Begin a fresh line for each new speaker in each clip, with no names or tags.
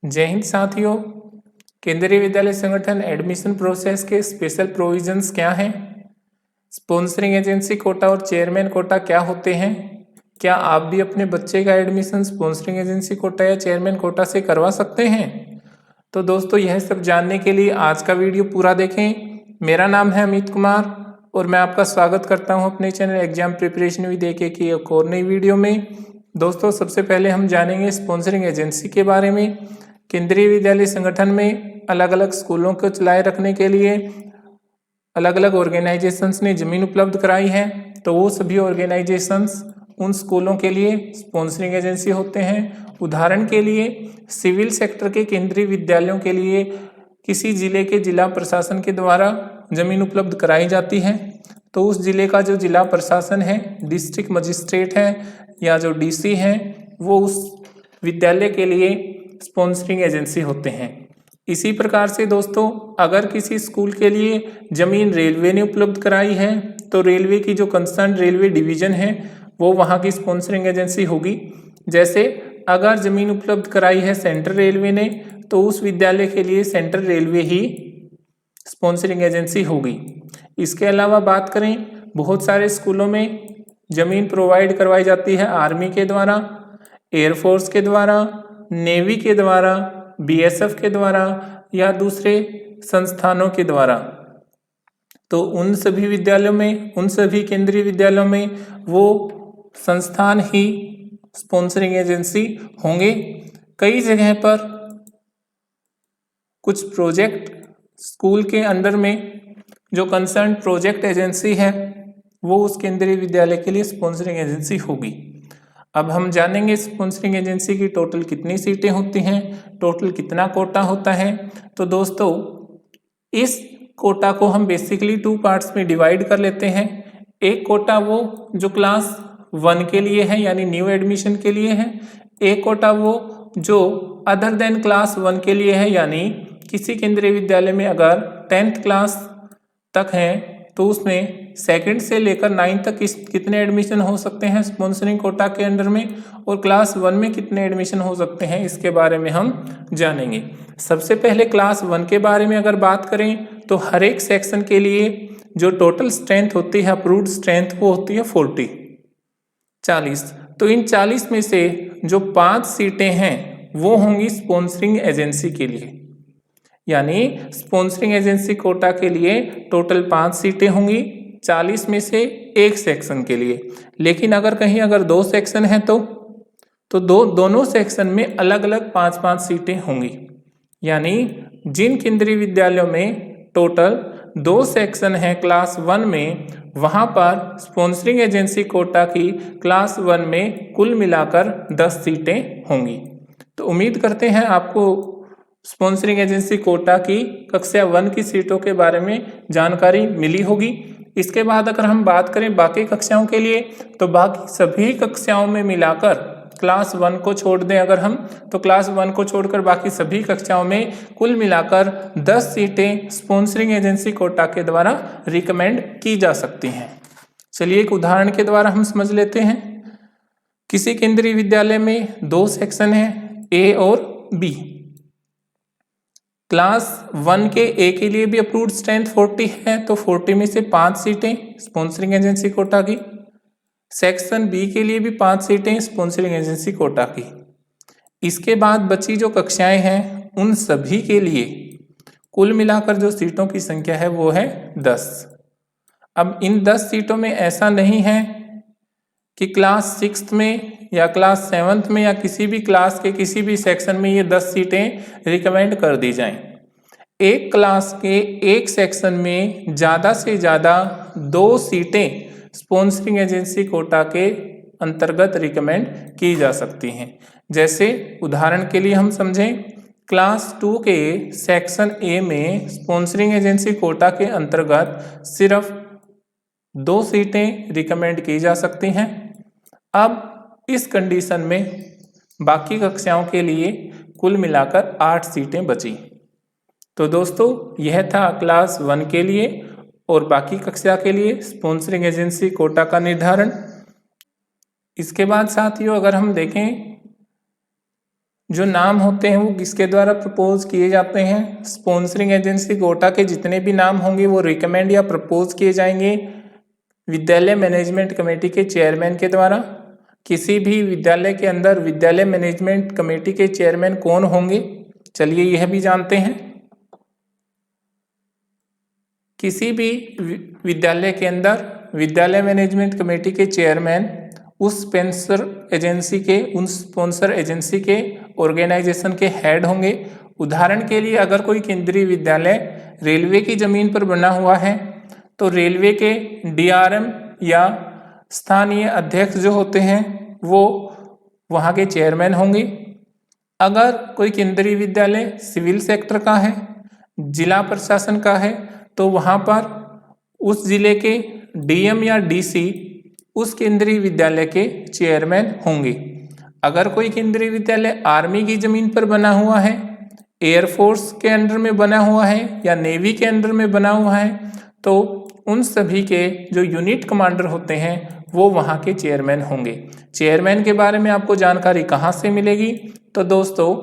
जय हिंद साथियों। केंद्रीय विद्यालय संगठन एडमिशन प्रोसेस के स्पेशल प्रोविजंस क्या हैं? स्पॉन्सरिंग एजेंसी कोटा और चेयरमैन कोटा क्या होते हैं? क्या आप भी अपने बच्चे का एडमिशन स्पॉन्सरिंग एजेंसी कोटा या चेयरमैन कोटा से करवा सकते हैं? तो दोस्तों, यह सब जानने के लिए आज का वीडियो पूरा देखें। मेरा नाम है अमित कुमार और मैं आपका स्वागत करता हूं अपने channel exam preparation with AK की एक और नई वीडियो में। दोस्तों, सबसे पहले हम जानेंगे स्पॉन्सरिंग एजेंसी के बारे में। केंद्रीय विद्यालय संगठन में अलग अलग स्कूलों को चलाए रखने के लिए अलग अलग ऑर्गेनाइजेशंस ने ज़मीन उपलब्ध कराई है, तो वो सभी ऑर्गेनाइजेशंस उन स्कूलों के लिए स्पॉन्सरिंग एजेंसी होते हैं। उदाहरण के लिए सिविल सेक्टर के केंद्रीय विद्यालयों के लिए किसी जिले के जिला प्रशासन के द्वारा ज़मीन उपलब्ध कराई जाती है, तो उस जिले का जो जिला प्रशासन है, डिस्ट्रिक्ट मजिस्ट्रेट है या जो DC है, वो उस विद्यालय के लिए स्पॉन्सरिंग एजेंसी होते हैं। इसी प्रकार से दोस्तों, अगर किसी स्कूल के लिए ज़मीन रेलवे ने उपलब्ध कराई है, तो रेलवे की जो कंसर्न रेलवे डिवीज़न है वो वहाँ की स्पॉन्सरिंग एजेंसी होगी। जैसे अगर ज़मीन उपलब्ध कराई है सेंट्रल रेलवे ने, तो उस विद्यालय के लिए सेंट्रल रेलवे ही स्पॉन्सरिंग एजेंसी होगी। इसके अलावा बात करें, बहुत सारे स्कूलों में ज़मीन प्रोवाइड करवाई जाती है आर्मी के द्वारा, एयरफोर्स के द्वारा, नेवी के द्वारा, BSF के द्वारा या दूसरे संस्थानों के द्वारा। तो उन सभी विद्यालयों में, उन सभी केंद्रीय विद्यालयों में वो संस्थान ही स्पॉन्सरिंग एजेंसी होंगे। कई जगह पर कुछ प्रोजेक्ट स्कूल के अंडर में जो कंसर्न प्रोजेक्ट एजेंसी है वो उस केंद्रीय विद्यालय के लिए स्पॉन्सरिंग एजेंसी होगी। अब हम जानेंगे स्पॉन्सरिंग एजेंसी की टोटल कितनी सीटें होती हैं, टोटल कितना कोटा होता है। तो दोस्तों, इस कोटा को हम बेसिकली 2 पार्ट्स में डिवाइड कर लेते हैं। एक कोटा वो जो क्लास 1 के लिए है, यानी न्यू एडमिशन के लिए है। एक कोटा वो जो अदर देन क्लास 1 के लिए है, यानी किसी केंद्रीय विद्यालय में अगर 10th क्लास तक है तो उसमें 2nd से लेकर 9th तक कितने एडमिशन हो सकते हैं स्पॉन्सरिंग कोटा के अंडर में, और क्लास 1 में कितने एडमिशन हो सकते हैं, इसके बारे में हम जानेंगे। सबसे पहले क्लास 1 के बारे में अगर बात करें, तो हर एक सेक्शन के लिए जो टोटल स्ट्रेंथ होती है, अप्रूव्ड स्ट्रेंथ, वो होती है 40। तो इन 40 में से जो 5 सीटें हैं वो होंगी स्पॉन्सरिंग एजेंसी के लिए, यानी स्पॉन्सरिंग एजेंसी कोटा के लिए टोटल 5 सीटें होंगी, 40 में से एक सेक्शन के लिए। लेकिन अगर 2 सेक्शन हैं तो दोनों सेक्शन में अलग अलग 5-5 सीटें होंगी। यानी जिन केंद्रीय विद्यालयों में टोटल 2 सेक्शन हैं क्लास 1 में, वहाँ पर स्पॉन्सरिंग एजेंसी कोटा की क्लास 1 में कुल मिलाकर 10 सीटें होंगी। तो उम्मीद करते हैं आपको स्पॉन्सरिंग एजेंसी कोटा की कक्षा 1 की सीटों के बारे में जानकारी मिली होगी। इसके बाद अगर हम बात करें बाकी कक्षाओं के लिए, तो बाकी सभी कक्षाओं में मिलाकर क्लास 1 को छोड़ दें अगर हम, तो क्लास 1 को छोड़कर बाकी सभी कक्षाओं में कुल मिलाकर 10 सीटें स्पॉन्सरिंग एजेंसी कोटा के द्वारा रिकमेंड की जा सकती हैं। चलिए एक उदाहरण के द्वारा हम समझ लेते हैं। किसी केंद्रीय विद्यालय में 2 सेक्शन हैं, A और B। क्लास 1 के A के लिए भी अप्रूव्ड स्ट्रेंथ 40 है, तो 40 में से 5 सीटें स्पॉन्सरिंग एजेंसी कोटा की। सेक्शन B के लिए भी 5 सीटें स्पॉन्सरिंग एजेंसी कोटा की। इसके बाद बची जो कक्षाएं हैं, उन सभी के लिए कुल मिलाकर जो सीटों की संख्या है वो है 10। अब इन 10 सीटों में ऐसा नहीं है कि क्लास 6th में या क्लास 7th में या किसी भी क्लास के किसी भी सेक्शन में ये 10 सीटें रिकमेंड कर दी जाएं। एक क्लास के एक सेक्शन में ज़्यादा से ज़्यादा 2 सीटें स्पॉन्सरिंग एजेंसी कोटा के अंतर्गत रिकमेंड की जा सकती हैं। जैसे उदाहरण के लिए हम समझें, क्लास 2 के सेक्शन A में स्पॉन्सरिंग एजेंसी कोटा के अंतर्गत सिर्फ 2 सीटें रिकमेंड की जा सकती हैं। अब इस कंडीशन में बाकी कक्षाओं के लिए कुल मिलाकर 8 सीटें बची। तो दोस्तों, यह था क्लास 1 के लिए और बाकी कक्षा के लिए स्पॉन्सरिंग एजेंसी कोटा का निर्धारण। इसके बाद साथियों, अगर हम देखें जो नाम होते हैं वो किसके द्वारा प्रपोज किए जाते हैं? स्पॉन्सरिंग एजेंसी कोटा के जितने भी नाम होंगे वो रिकमेंड या प्रपोज किए जाएंगे विद्यालय मैनेजमेंट कमेटी के चेयरमैन के द्वारा। किसी भी विद्यालय के अंदर विद्यालय मैनेजमेंट कमेटी के चेयरमैन कौन होंगे, चलिए यह भी जानते हैं। किसी भी विद्यालय के अंदर विद्यालय मैनेजमेंट कमेटी के चेयरमैन उन स्पॉन्सर एजेंसी के ऑर्गेनाइजेशन के हेड होंगे। उदाहरण के लिए अगर कोई केंद्रीय विद्यालय रेलवे की जमीन पर बना हुआ है तो रेलवे के डीआरएम या स्थानीय अध्यक्ष जो होते हैं वो वहाँ के चेयरमैन होंगे। अगर कोई केंद्रीय विद्यालय सिविल सेक्टर का है, जिला प्रशासन का है, तो वहाँ पर उस जिले के डीएम या डीसी उस केंद्रीय विद्यालय के चेयरमैन होंगे। अगर कोई केंद्रीय विद्यालय आर्मी की जमीन पर बना हुआ है, एयरफोर्स के अंडर में बना हुआ है या नेवी के अंडर में बना हुआ है, तो उन सभी के जो यूनिट कमांडर होते हैं वो वहाँ के चेयरमैन होंगे। चेयरमैन के बारे में आपको जानकारी कहाँ से मिलेगी? तो दोस्तों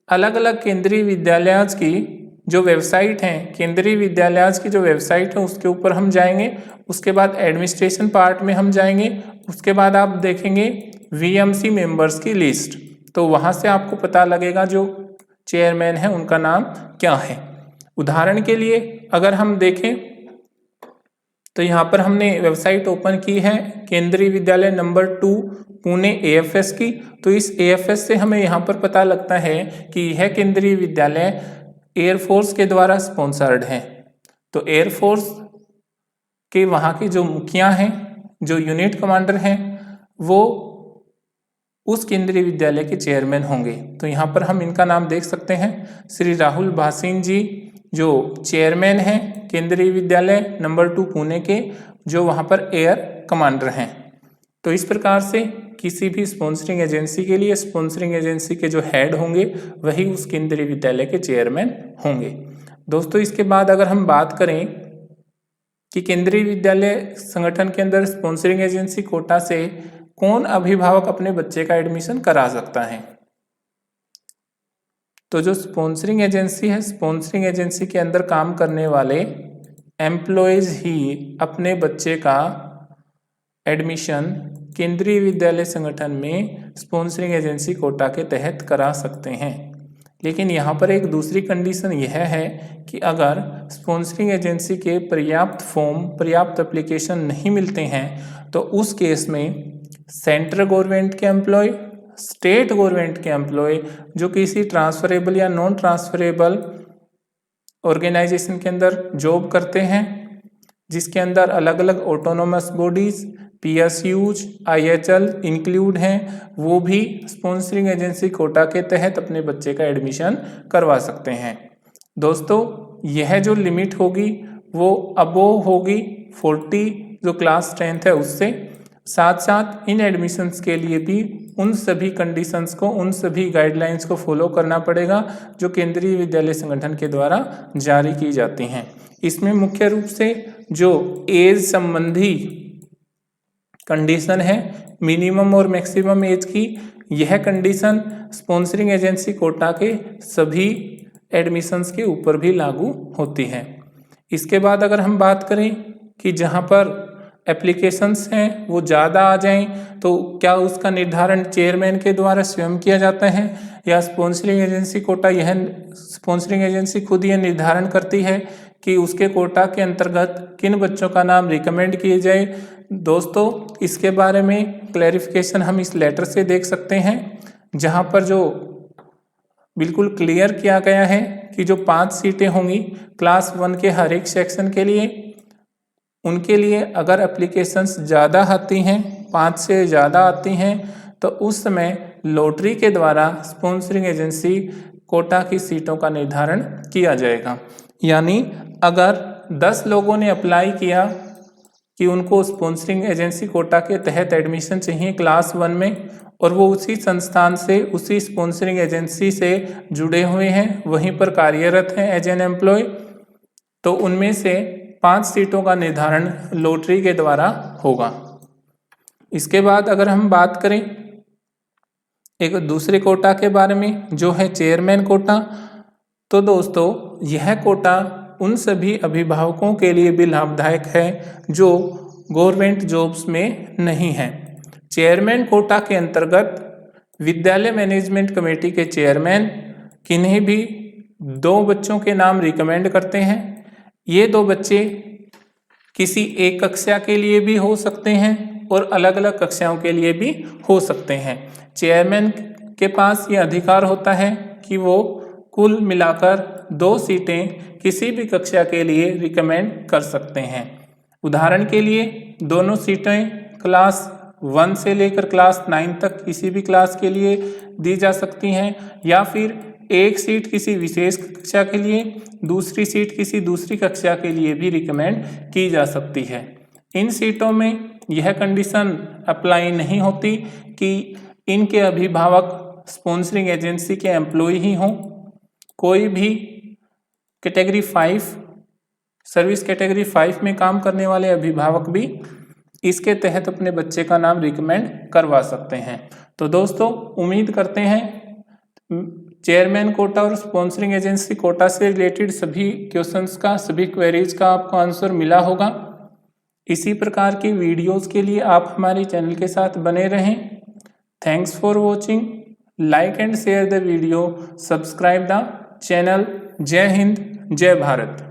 अलग अलग केंद्रीय विद्यालय की जो वेबसाइट हैं, केंद्रीय विद्यालय की जो वेबसाइट है उसके ऊपर हम जाएंगे। उसके बाद एडमिनिस्ट्रेशन पार्ट में हम जाएंगे। उसके बाद आप देखेंगे वीएमसी मेंबर्स की लिस्ट, तो वहाँ से आपको पता लगेगा जो चेयरमैन है उनका नाम क्या है। उदाहरण के लिए अगर हम देखें तो यहाँ पर हमने वेबसाइट ओपन की है केंद्रीय विद्यालय नंबर 2 पुणे एएफएस की। तो इस एएफएस से हमें यहाँ पर पता लगता है कि यह केंद्रीय विद्यालय एयरफोर्स के द्वारा स्पॉन्सर्ड है। तो एयरफोर्स के वहाँ के जो मुखिया हैं, जो यूनिट कमांडर हैं, वो उस केंद्रीय विद्यालय के चेयरमैन होंगे। तो यहाँ पर हम इनका नाम देख सकते हैं, श्री राहुल भासीन जी जो चेयरमैन हैं केंद्रीय विद्यालय नंबर 2 पुणे के, जो वहाँ पर एयर कमांडर हैं। तो इस प्रकार से किसी भी स्पॉन्सरिंग एजेंसी के लिए स्पॉन्सरिंग एजेंसी के जो हेड होंगे वही उस केंद्रीय विद्यालय के चेयरमैन होंगे। दोस्तों इसके बाद अगर हम बात करें कि केंद्रीय विद्यालय संगठन के अंदर स्पॉन्सरिंग एजेंसी कोटा से कौन अभिभावक अपने बच्चे का एडमिशन करा सकता है, तो जो स्पॉन्सरिंग एजेंसी है, स्पॉन्सरिंग एजेंसी के अंदर काम करने वाले एम्प्लॉयज ही अपने बच्चे का एडमिशन केंद्रीय विद्यालय संगठन में स्पॉन्सरिंग एजेंसी कोटा के तहत करा सकते हैं। लेकिन यहाँ पर एक दूसरी कंडीशन यह है कि अगर स्पॉन्सरिंग एजेंसी के पर्याप्त एप्लीकेशन नहीं मिलते हैं तो उस केस में सेंट्रल गवर्नमेंट के एम्प्लॉय, स्टेट गवर्नमेंट के एम्प्लॉय जो किसी ट्रांसफरेबल या नॉन ट्रांसफरेबल ऑर्गेनाइजेशन के अंदर जॉब करते हैं, जिसके अंदर अलग अलग ऑटोनोमस बॉडीज, पीएसयूज, आईएचएल इंक्लूड हैं, वो भी स्पॉन्सरिंग एजेंसी कोटा के तहत अपने बच्चे का एडमिशन करवा सकते हैं। दोस्तों यह जो लिमिट होगी वो अबोव होगी 40 जो क्लास 10th है उससे। साथ साथ इन एडमिशन्स के लिए भी उन सभी कंडीशंस को, उन सभी गाइडलाइंस को फॉलो करना पड़ेगा जो केंद्रीय विद्यालय संगठन के द्वारा जारी की जाती हैं। इसमें मुख्य रूप से जो एज संबंधी कंडीशन है, मिनिमम और मैक्सिमम एज की, यह कंडीशन स्पॉन्सरिंग एजेंसी कोटा के सभी एडमिशन्स के ऊपर भी लागू होती है। इसके बाद अगर हम बात करें कि जहाँ पर एप्लीकेशंस हैं वो ज़्यादा आ जाएं तो क्या उसका निर्धारण चेयरमैन के द्वारा स्वयं किया जाता है या स्पॉन्सरिंग एजेंसी खुद यह निर्धारण करती है कि उसके कोटा के अंतर्गत किन बच्चों का नाम रिकमेंड किए जाए। दोस्तों इसके बारे में क्लैरिफिकेशन हम इस लेटर से देख सकते हैं, जहाँ पर जो बिल्कुल क्लियर किया गया है कि जो 5 सीटें होंगी क्लास 1 के हर एक सेक्शन के लिए, उनके लिए अगर एप्लीकेशंस ज़्यादा आती हैं, 5 से ज़्यादा आती हैं, तो उस समय लॉटरी के द्वारा स्पॉन्सरिंग एजेंसी कोटा की सीटों का निर्धारण किया जाएगा। यानी अगर 10 लोगों ने अप्लाई किया कि उनको स्पॉन्सरिंग एजेंसी कोटा के तहत एडमिशन चाहिए क्लास 1 में, और वो उसी संस्थान से, उसी स्पॉन्सरिंग एजेंसी से जुड़े हुए हैं, वहीं पर कार्यरत हैं एज एन एम्प्लॉय, तो उनमें से 5 सीटों का निर्धारण लॉटरी के द्वारा होगा। इसके बाद अगर हम बात करें एक दूसरे कोटा के बारे में जो है चेयरमैन कोटा। तो दोस्तों यह कोटा उन सभी अभिभावकों के लिए भी लाभदायक है जो गवर्नमेंट जॉब्स में नहीं हैं। चेयरमैन कोटा के अंतर्गत विद्यालय मैनेजमेंट कमेटी के चेयरमैन किन्हीं भी 2 बच्चों के नाम रिकमेंड करते हैं। ये 2 बच्चे किसी एक कक्षा के लिए भी हो सकते हैं और अलग अलग कक्षाओं के लिए भी हो सकते हैं। चेयरमैन के पास ये अधिकार होता है कि वो कुल मिलाकर 2 सीटें किसी भी कक्षा के लिए रिकमेंड कर सकते हैं। उदाहरण के लिए दोनों सीटें क्लास 1 से लेकर क्लास 9 तक किसी भी क्लास के लिए दी जा सकती हैं, या फिर एक सीट किसी विशेष कक्षा के लिए, दूसरी सीट किसी दूसरी कक्षा के लिए भी रिकमेंड की जा सकती है। इन सीटों में यह कंडीशन अप्लाई नहीं होती कि इनके अभिभावक स्पॉन्सरिंग एजेंसी के एम्प्लॉय ही हों। कोई भी कैटेगरी 5 सर्विस कैटेगरी 5 में काम करने वाले अभिभावक भी इसके तहत अपने बच्चे का नाम रिकमेंड करवा सकते हैं। तो दोस्तों उम्मीद करते हैं चेयरमैन कोटा और स्पॉन्सरिंग एजेंसी कोटा से रिलेटेड सभी क्वेश्चंस का, सभी क्वेरीज का आपको आंसर मिला होगा। इसी प्रकार की वीडियोस के लिए आप हमारे चैनल के साथ बने रहें। Thanks for watching, like and share the video, subscribe the channel. जय हिंद, जय भारत।